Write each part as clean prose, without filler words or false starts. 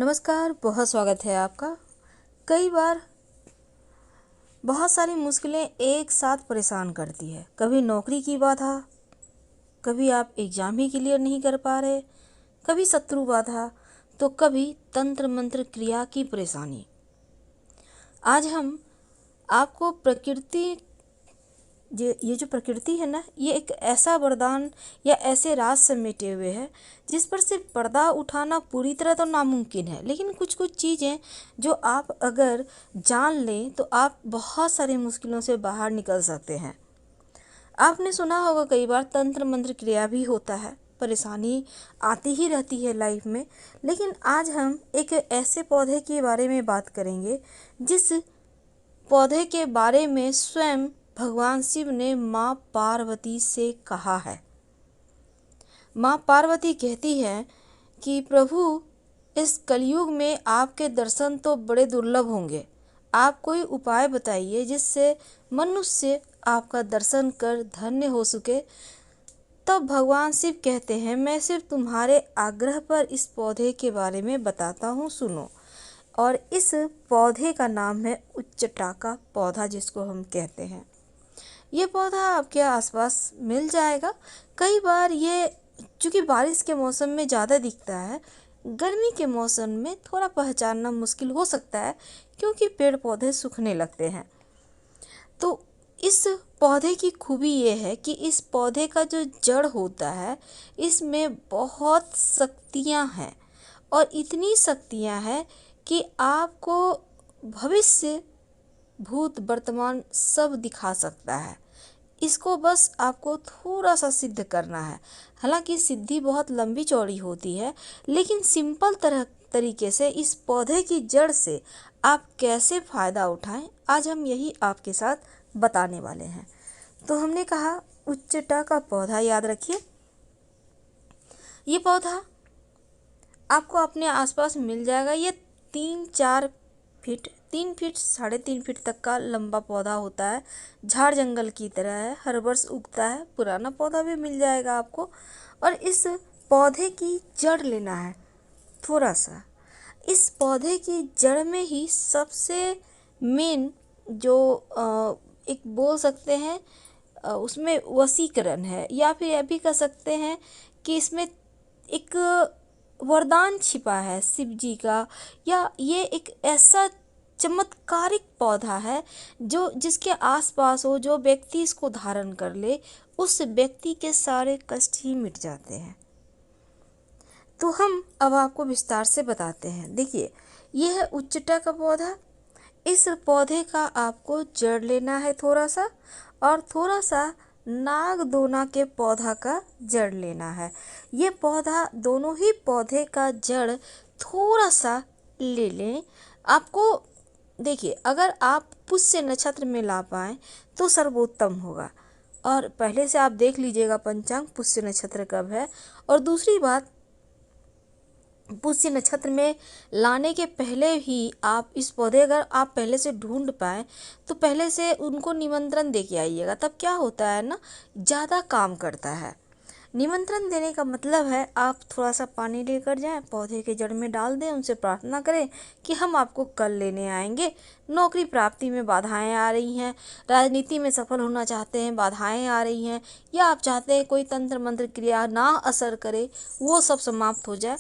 नमस्कार, बहुत स्वागत है आपका। कई बार बहुत सारी मुश्किलें एक साथ परेशान करती है। कभी नौकरी की बाधा, कभी आप एग्ज़ाम ही क्लियर नहीं कर पा रहे, कभी शत्रु बाधा, तो कभी तंत्र मंत्र क्रिया की परेशानी। आज हम आपको ये जो प्रकृति है ना, ये एक ऐसा वरदान या ऐसे राज समेटे हुए है जिस पर से पर्दा उठाना पूरी तरह तो नामुमकिन है, लेकिन कुछ कुछ चीज़ें जो आप अगर जान लें तो आप बहुत सारी मुश्किलों से बाहर निकल सकते हैं। आपने सुना होगा कई बार तंत्र मंत्र क्रिया भी होता है, परेशानी आती ही रहती है लाइफ में। लेकिन आज हम एक ऐसे पौधे के बारे में बात करेंगे जिस पौधे के बारे में स्वयं भगवान शिव ने माँ पार्वती से कहा है। माँ पार्वती कहती है कि प्रभु, इस कलयुग में आपके दर्शन तो बड़े दुर्लभ होंगे। आप कोई उपाय बताइए जिससे मनुष्य आपका दर्शन कर धन्य हो सके। तब भगवान शिव कहते हैं, मैं सिर्फ तुम्हारे आग्रह पर इस पौधे के बारे में बताता हूँ, सुनो। और इस पौधे का नाम है उच्चटा का पौधा, जिसको हम कहते हैं। ये पौधा आपके आसपास मिल जाएगा। कई बार ये चूँकि बारिश के मौसम में ज़्यादा दिखता है, गर्मी के मौसम में थोड़ा पहचानना मुश्किल हो सकता है क्योंकि पेड़ पौधे सूखने लगते हैं। तो इस पौधे की खूबी ये है कि इस पौधे का जो जड़ होता है, इसमें बहुत शक्तियाँ हैं और इतनी शक्तियाँ हैं कि आपको भविष्य, भूत, वर्तमान सब दिखा सकता है। इसको बस आपको थोड़ा सा सिद्ध करना है। हालांकि सिद्धि बहुत लंबी चौड़ी होती है, लेकिन सिंपल तरीके से इस पौधे की जड़ से आप कैसे फ़ायदा उठाएं, आज हम यही आपके साथ बताने वाले हैं। तो हमने कहा उच्चटा का पौधा, याद रखिए। ये पौधा आपको अपने आसपास मिल जाएगा। ये 3-4 फीट, 3 फीट, 3.5 फीट तक का लंबा पौधा होता है। झाड़ जंगल की तरह है, हर वर्ष उगता है। पुराना पौधा भी मिल जाएगा आपको। और इस पौधे की जड़ लेना है थोड़ा सा। इस पौधे की जड़ में ही सबसे मेन जो एक बोल सकते हैं उसमें वशीकरण है, या फिर यह भी कह सकते हैं कि इसमें एक वरदान छिपा है शिव जी का, या ये एक ऐसा चमत्कारिक पौधा है जो जिसके आसपास हो, जो व्यक्ति इसको धारण कर ले, उस व्यक्ति के सारे कष्ट ही मिट जाते हैं। तो हम अब आपको विस्तार से बताते हैं। देखिए, यह है उच्चटा का पौधा। इस पौधे का आपको जड़ लेना है थोड़ा सा, और थोड़ा सा नागदोना के पौधा का जड़ लेना है। ये पौधा, दोनों ही पौधे का जड़ थोड़ा सा ले लें। आपको देखिए, अगर आप पुष्य नक्षत्र में ला पाएँ तो सर्वोत्तम होगा। और पहले से आप देख लीजिएगा पंचांग, पुष्य नक्षत्र कब है। और दूसरी बात, पुष्य नक्षत्र में लाने के पहले ही आप इस पौधे, अगर आप पहले से ढूंढ पाएँ तो पहले से उनको निमंत्रण दे के आइएगा। तब क्या होता है ना, ज़्यादा काम करता है। निमंत्रण देने का मतलब है आप थोड़ा सा पानी लेकर जाएं, पौधे के जड़ में डाल दें, उनसे प्रार्थना करें कि हम आपको कल लेने आएंगे। नौकरी प्राप्ति में बाधाएं आ रही हैं, राजनीति में सफल होना चाहते हैं, बाधाएं आ रही हैं, या आप चाहते हैं कोई तंत्र मंत्र क्रिया ना असर करे, वो सब समाप्त हो जाए।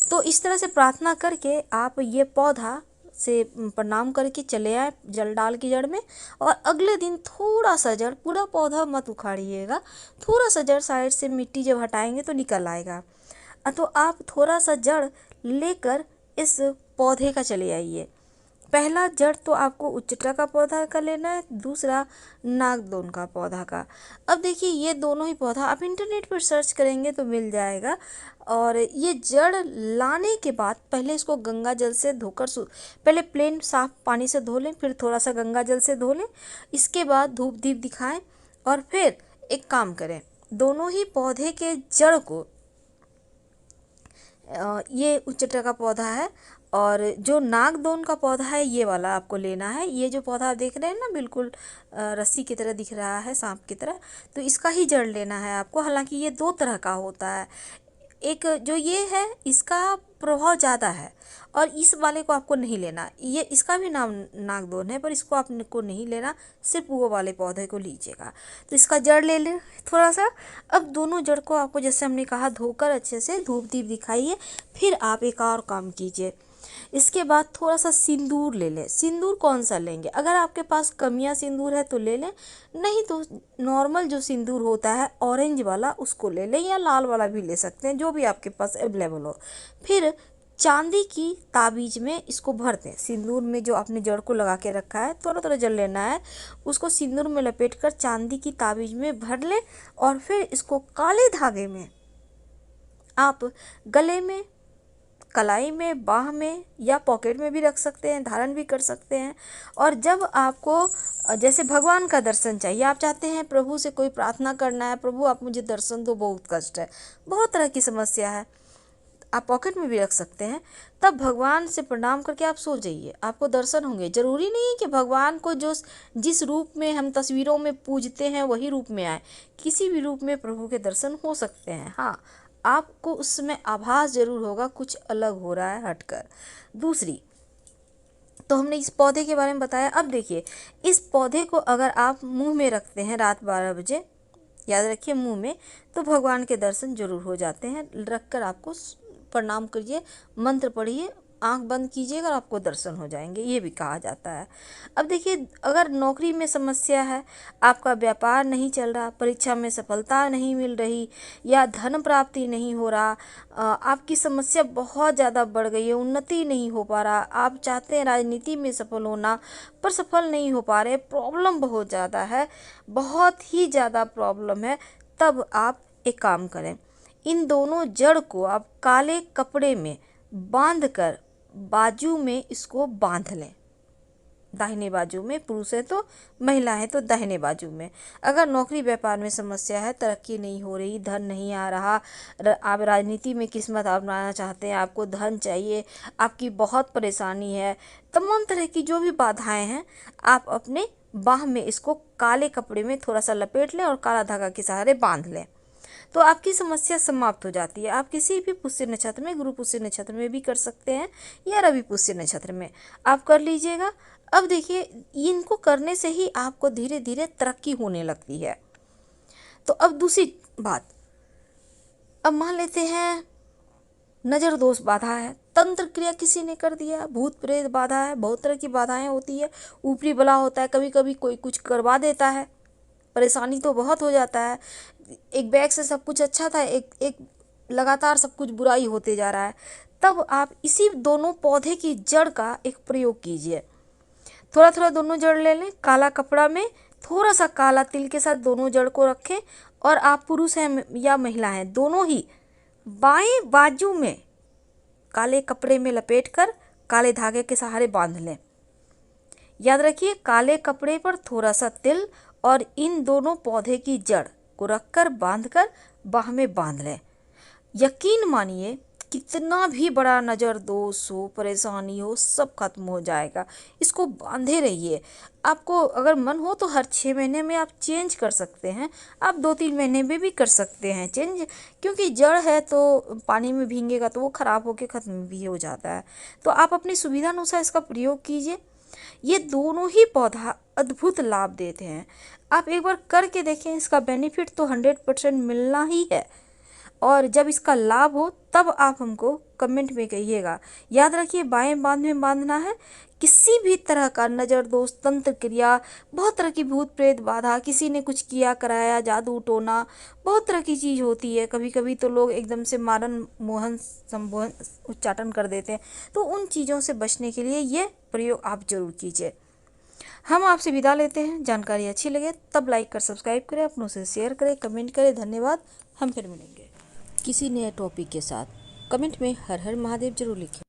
तो इस तरह से प्रार्थना करके आप ये पौधा से प्रणाम करके चले आए जल डाल के जड़ में। और अगले दिन थोड़ा सा जड़, पूरा पौधा मत उखाड़िएगा, थोड़ा सा जड़ साइड से मिट्टी जब हटाएंगे तो निकल आएगा। तो आप थोड़ा सा जड़ लेकर इस पौधे का चले आइए। पहला जड़ तो आपको उच्चटा का पौधा का लेना है, दूसरा नागदोन का पौधा का। अब देखिए, ये दोनों ही पौधा आप इंटरनेट पर सर्च करेंगे तो मिल जाएगा। और ये जड़ लाने के बाद पहले इसको गंगा जल से धोकर पहले प्लेन साफ पानी से धो लें, फिर थोड़ा सा गंगा जल से धो लें। इसके बाद धूप दीप दिखाएं और फिर एक काम करें, दोनों ही पौधे के जड़ को, ये उच्चटा का पौधा है और जो नागदोन का पौधा है ये वाला आपको लेना है। ये जो पौधा आप देख रहे हैं ना, बिल्कुल रस्सी की तरह दिख रहा है, सांप की तरह, तो इसका ही जड़ लेना है आपको। हालांकि ये दो तरह का होता है, एक जो ये है इसका प्रभाव ज़्यादा है और इस वाले को आपको नहीं लेना। ये इसका भी नाम नागदोन है पर इसको आपको नहीं लेना, सिर्फ वो वाले पौधे को लीजिएगा। तो इसका जड़ ले लें थोड़ा सा। अब दोनों जड़ को आपको जैसे हमने कहा धोकर अच्छे से धूप दीप दिखाइए। फिर आप एक और काम कीजिए, इसके बाद थोड़ा सा सिंदूर ले लें। सिंदूर कौन सा लेंगे? अगर आपके पास कमियां सिंदूर है तो ले लें, नहीं तो नॉर्मल जो सिंदूर होता है ऑरेंज वाला उसको ले लें, या लाल वाला भी ले सकते हैं, जो भी आपके पास अवेलेबल हो। फिर चांदी की ताबीज में इसको भर दें। सिंदूर में जो आपने जड़ को लगा के रखा है थोड़ा थोड़ा जड़ लेना है, उसको सिंदूर में लपेट कर चांदी की ताबीज में भर लें और फिर इसको काले धागे में आप गले में, कलाई में, बाह में या पॉकेट में भी रख सकते हैं, धारण भी कर सकते हैं। और जब आपको जैसे भगवान का दर्शन चाहिए, आप चाहते हैं प्रभु से कोई प्रार्थना करना है, प्रभु आप मुझे दर्शन दो, बहुत कष्ट है, बहुत तरह की समस्या है, आप पॉकेट में भी रख सकते हैं। तब भगवान से प्रणाम करके आप सो जाइए, आपको दर्शन होंगे। जरूरी नहीं है कि भगवान को जो जिस रूप में हम तस्वीरों में पूजते हैं वही रूप में आए, किसी भी रूप में प्रभु के दर्शन हो सकते हैं। हाँ, आपको उस समय आभास जरूर होगा कुछ अलग हो रहा है हटकर। दूसरी तो हमने इस पौधे के बारे में बताया। अब देखिए, इस पौधे को अगर आप मुंह में रखते हैं रात 12 बजे, याद रखिए मुंह में, तो भगवान के दर्शन जरूर हो जाते हैं। रखकर आपको प्रणाम करिए, मंत्र पढ़िए, आंख बंद कीजिएगा और आपको दर्शन हो जाएंगे, ये भी कहा जाता है। अब देखिए, अगर नौकरी में समस्या है, आपका व्यापार नहीं चल रहा, परीक्षा में सफलता नहीं मिल रही या धन प्राप्ति नहीं हो रहा, आपकी समस्या बहुत ज़्यादा बढ़ गई है, उन्नति नहीं हो पा रहा, आप चाहते हैं राजनीति में सफल होना पर सफल नहीं हो पा रहे, प्रॉब्लम बहुत ज़्यादा है, बहुत ही ज़्यादा प्रॉब्लम है, तब आप एक काम करें, इन दोनों जड़ को आप काले कपड़े में बांध कर बाजू में इसको बांध लें। दाहिने बाजू में, पुरुष है तो, महिला है तो दाहिने बाजू में। अगर नौकरी व्यापार में समस्या है, तरक्की नहीं हो रही, धन नहीं आ रहा, आप राजनीति में किस्मत अपनाना चाहते हैं, आपको धन चाहिए, आपकी बहुत परेशानी है, तमाम तरह की जो भी बाधाएं हैं, आप अपने बाह में इसको काले कपड़े में थोड़ा सा लपेट लें और काला धागा के सहारे बांध लें, तो आपकी समस्या समाप्त हो जाती है। आप किसी भी पुष्य नक्षत्र में, गुरु पुष्य नक्षत्र में भी कर सकते हैं या रवि पुष्य नक्षत्र में आप कर लीजिएगा। अब देखिए, इनको करने से ही आपको धीरे धीरे तरक्की होने लगती है। तो अब दूसरी बात, अब मान लेते हैं नज़र दोष बाधा है, तंत्र क्रिया किसी ने कर दिया, भूत प्रेत बाधा है, बहुत तरह की बाधाएं होती है, ऊपरी बला होता है, कभी कभी कोई कुछ करवा देता है, परेशानी तो बहुत हो जाता है। एक बैग से सब कुछ अच्छा था, एक लगातार सब कुछ बुराई होते जा रहा है, तब आप इसी दोनों पौधे की जड़ का एक प्रयोग कीजिए। थोड़ा थोड़ा दोनों जड़ ले लें, काला कपड़ा में थोड़ा सा काला तिल के साथ दोनों जड़ को रखें और आप पुरुष हैं या महिला हैं, दोनों ही बाएं बाजू में काले कपड़े में लपेटकर काले धागे के सहारे बांध लें। याद रखिए, काले कपड़े पर थोड़ा सा तिल और इन दोनों पौधे की जड़ को रखकर बांधकर बाह में बांध लें। यकीन मानिए, कितना भी बड़ा नज़र दोष हो, परेशानी हो, सब खत्म हो जाएगा। इसको बांधे रहिए। आपको अगर मन हो तो हर 6 महीने में आप चेंज कर सकते हैं, आप 2-3 महीने में भी कर सकते हैं चेंज, क्योंकि जड़ है तो पानी में भीगेगा तो वो खराब होकर ख़त्म भी हो जाता है। तो आप अपनी सुविधा अनुसार इसका प्रयोग कीजिए। ये दोनों ही पौधा अद्भुत लाभ देते हैं, आप एक बार करके देखें, इसका बेनिफिट तो 100% मिलना ही है। और जब इसका लाभ हो तब आप हमको कमेंट में कहिएगा। याद रखिए, बाएं बांध में बांधना है। किसी भी तरह का नज़र दोष, तंत्र क्रिया, बहुत तरह की भूत प्रेत बाधा, किसी ने कुछ किया कराया, जादू टोना, बहुत तरह की चीज़ होती है। कभी कभी तो लोग एकदम से मारन मोहन संबोधन उच्चाटन कर देते हैं, तो उन चीज़ों से बचने के लिए ये प्रयोग आप जरूर कीजिए। हम आपसे विदा लेते हैं। जानकारी अच्छी लगे तब लाइक कर सब्सक्राइब करें, अपनों से शेयर करें, कमेंट करें। धन्यवाद। हम फिर मिलेंगे किसी नए टॉपिक के साथ। कमेंट में हर हर महादेव जरूर लिखें।